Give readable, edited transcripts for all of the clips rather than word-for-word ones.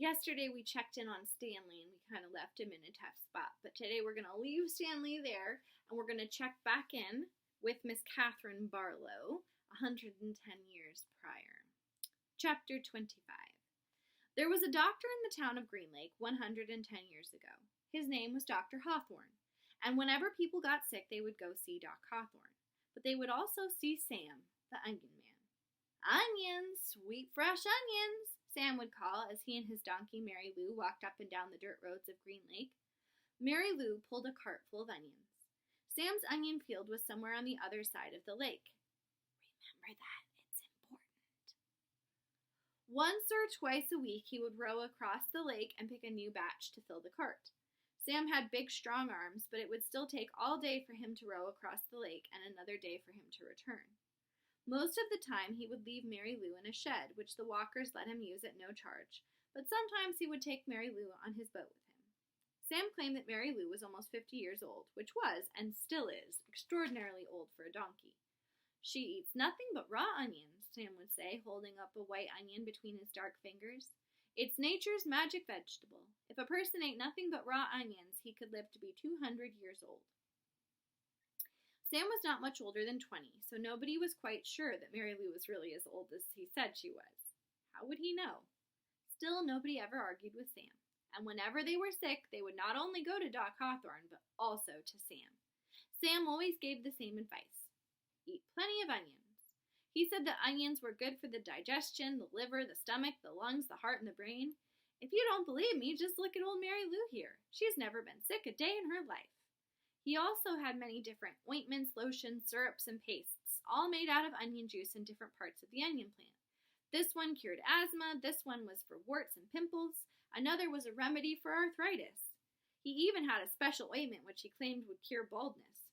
Yesterday we checked in on Stanley and we kind of left him in a tough spot. But today we're going to leave Stanley there and we're going to check back in with Miss Catherine Barlow 110 years prior. Chapter 25. There was a doctor in the town of Green Lake 110 years ago. His name was Dr. Hawthorne, and whenever people got sick they would go see Doc Hawthorne. But they would also see Sam, the Onion Man. "Onions, sweet fresh onions," Sam would call as he and his donkey Mary Lou walked up and down the dirt roads of Green Lake. Mary Lou pulled a cart full of onions. Sam's onion field was somewhere on the other side of the lake. Remember that, it's important. Once or twice a week he would row across the lake and pick a new batch to fill the cart. Sam had big, strong arms, but it would still take all day for him to row across the lake and another day for him to return. Most of the time he would leave Mary Lou in a shed, which the walkers let him use at no charge, but sometimes he would take Mary Lou on his boat with him. Sam claimed that Mary Lou was almost 50 years old, which was, and still is, extraordinarily old for a donkey. "She eats nothing but raw onions," Sam would say, holding up a white onion between his dark fingers. "It's nature's magic vegetable. If a person ate nothing but raw onions, he could live to be 200 years old." Sam was not much older than 20, so nobody was quite sure that Mary Lou was really as old as he said she was. How would he know? Still, nobody ever argued with Sam, and whenever they were sick, they would not only go to Doc Hawthorne, but also to Sam. Sam always gave the same advice: eat plenty of onions. He said that onions were good for the digestion, the liver, the stomach, the lungs, the heart, and the brain. If you don't believe me, just look at old Mary Lou here. She's never been sick a day in her life. He also had many different ointments, lotions, syrups, and pastes, all made out of onion juice in different parts of the onion plant. This one cured asthma, this one was for warts and pimples, another was a remedy for arthritis. He even had a special ointment which he claimed would cure baldness.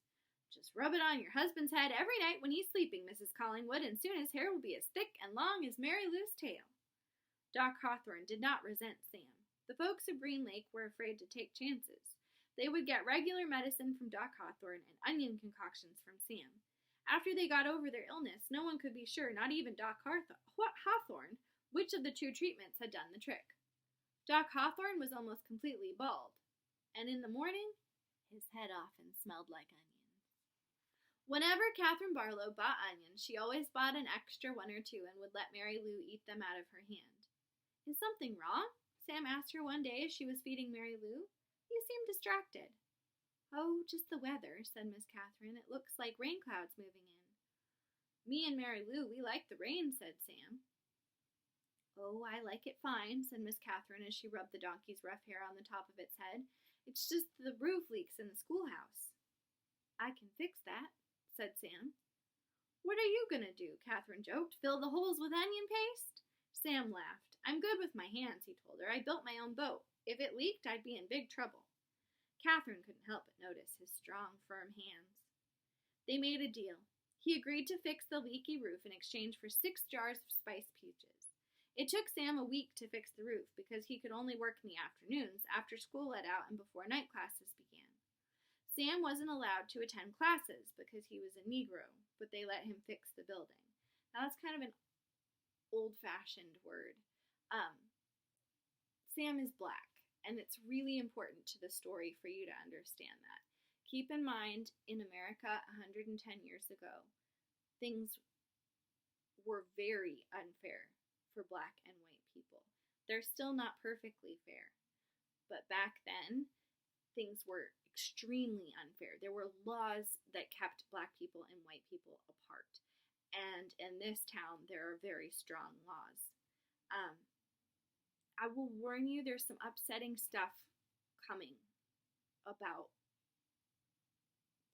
"Just rub it on your husband's head every night when he's sleeping, Mrs. Collingwood, and soon his hair will be as thick and long as Mary Lou's tail." Doc Hawthorne did not resent Sam. The folks of Green Lake were afraid to take chances. They would get regular medicine from Doc Hawthorne and onion concoctions from Sam. After they got over their illness, no one could be sure, not even Doc Hawthorne, which of the two treatments had done the trick. Doc Hawthorne was almost completely bald, and in the morning, his head often smelled like onions. Whenever Catherine Barlow bought onions, she always bought an extra one or two and would let Mary Lou eat them out of her hand. "Is something wrong?" Sam asked her one day as she was feeding Mary Lou. "You seem distracted." "Oh, just the weather," said Miss Catherine. "It looks like rain clouds moving in." "Me and Mary Lou, we like the rain," said Sam. "Oh, I like it fine," said Miss Catherine as she rubbed the donkey's rough hair on the top of its head. "It's just the roof leaks in the schoolhouse." "I can fix that," said Sam. "What are you going to do?" Catherine joked. "Fill the holes with onion paste?" Sam laughed. "I'm good with my hands," he told her. "I built my own boat. If it leaked, I'd be in big trouble." Catherine couldn't help but notice his strong, firm hands. They made a deal. He agreed to fix the leaky roof in exchange for 6 jars of spiced peaches. It took Sam a week to fix the roof because he could only work in the afternoons after school let out and before night classes began. Sam wasn't allowed to attend classes because he was a Negro, but they let him fix the building. Now that's kind of an old-fashioned word. Sam is black, and it's really important to the story for you to understand that. Keep in mind, in America 110 years ago, things were very unfair for black and white people. They're still not perfectly fair, but back then, things were extremely unfair. There were laws that kept black people and white people apart, and in this town, there are very strong laws. I will warn you, there's some upsetting stuff coming about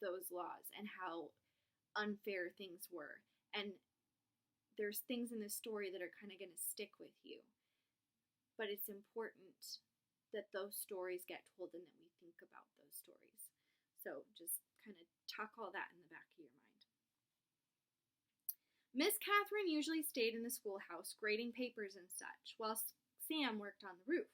those laws and how unfair things were. And there's things in this story that are kind of going to stick with you. But it's important that those stories get told and that we think about those stories. So just kind of tuck all that in the back of your mind. Miss Catherine usually stayed in the schoolhouse grading papers and such, while Sam worked on the roof.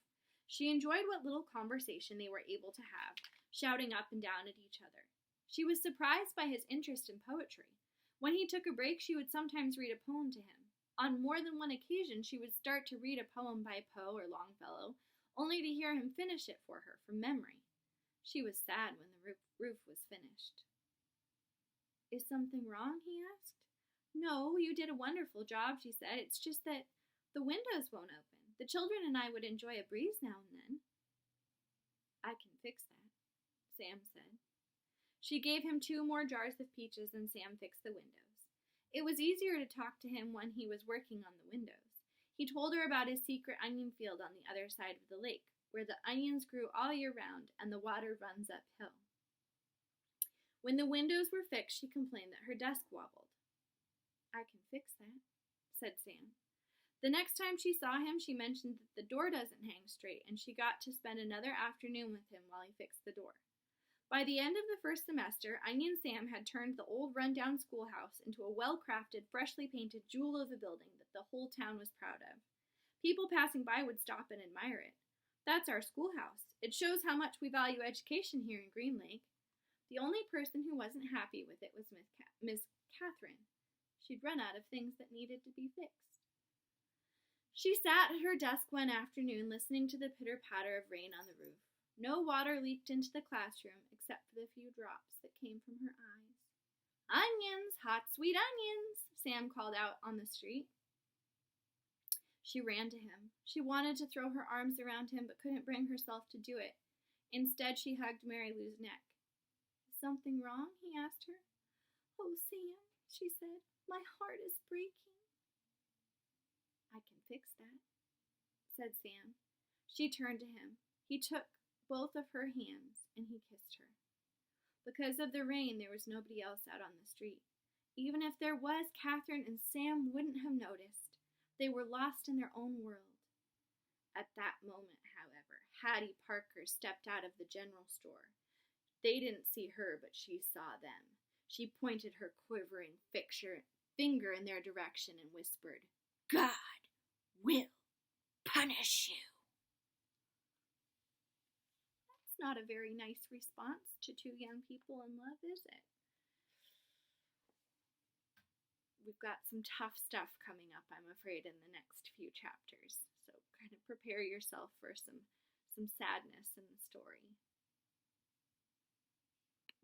She enjoyed what little conversation they were able to have, shouting up and down at each other. She was surprised by his interest in poetry. When he took a break, she would sometimes read a poem to him. On more than one occasion, she would start to read a poem by Poe or Longfellow, only to hear him finish it for her from memory. She was sad when the roof was finished. Is something wrong? He asked. No, you did a wonderful job, she said. It's just that the windows won't open. The children and I would enjoy a breeze now and then. I can fix that, Sam said. She gave him 2 more jars of peaches and Sam fixed the windows. It was easier to talk to him when he was working on the windows. He told her about his secret onion field on the other side of the lake, where the onions grew all year round and the water runs uphill. When the windows were fixed, she complained that her desk wobbled. I can fix that, said Sam. The next time she saw him, she mentioned that the door doesn't hang straight, and she got to spend another afternoon with him while he fixed the door. By the end of the first semester, Onion Sam had turned the old run-down schoolhouse into a well-crafted, freshly painted jewel of a building that the whole town was proud of. People passing by would stop and admire it. That's our schoolhouse. It shows how much we value education here in Green Lake. The only person who wasn't happy with it was Miss Catherine. She'd run out of things that needed to be fixed. She sat at her desk one afternoon listening to the pitter-patter of rain on the roof. No water leaked into the classroom except for the few drops that came from her eyes. Onions! Hot, sweet onions! Sam called out on the street. She ran to him. She wanted to throw her arms around him but couldn't bring herself to do it. Instead, she hugged Mary Lou's neck. Is something wrong? He asked her. Oh, Sam, she said, my heart is breaking. I can fix that, said Sam. She turned to him. He took both of her hands and he kissed her. Because of the rain, there was nobody else out on the street. Even if there was, Catherine and Sam wouldn't have noticed. They were lost in their own world. At that moment, however, Hattie Parker stepped out of the general store. They didn't see her, but she saw them. She pointed her quivering finger in their direction and whispered, God will punish you. That's not a very nice response to 2 young people in love, is it? We've got some tough stuff coming up, I'm afraid, in the next few chapters. So kind of prepare yourself for some sadness in the story.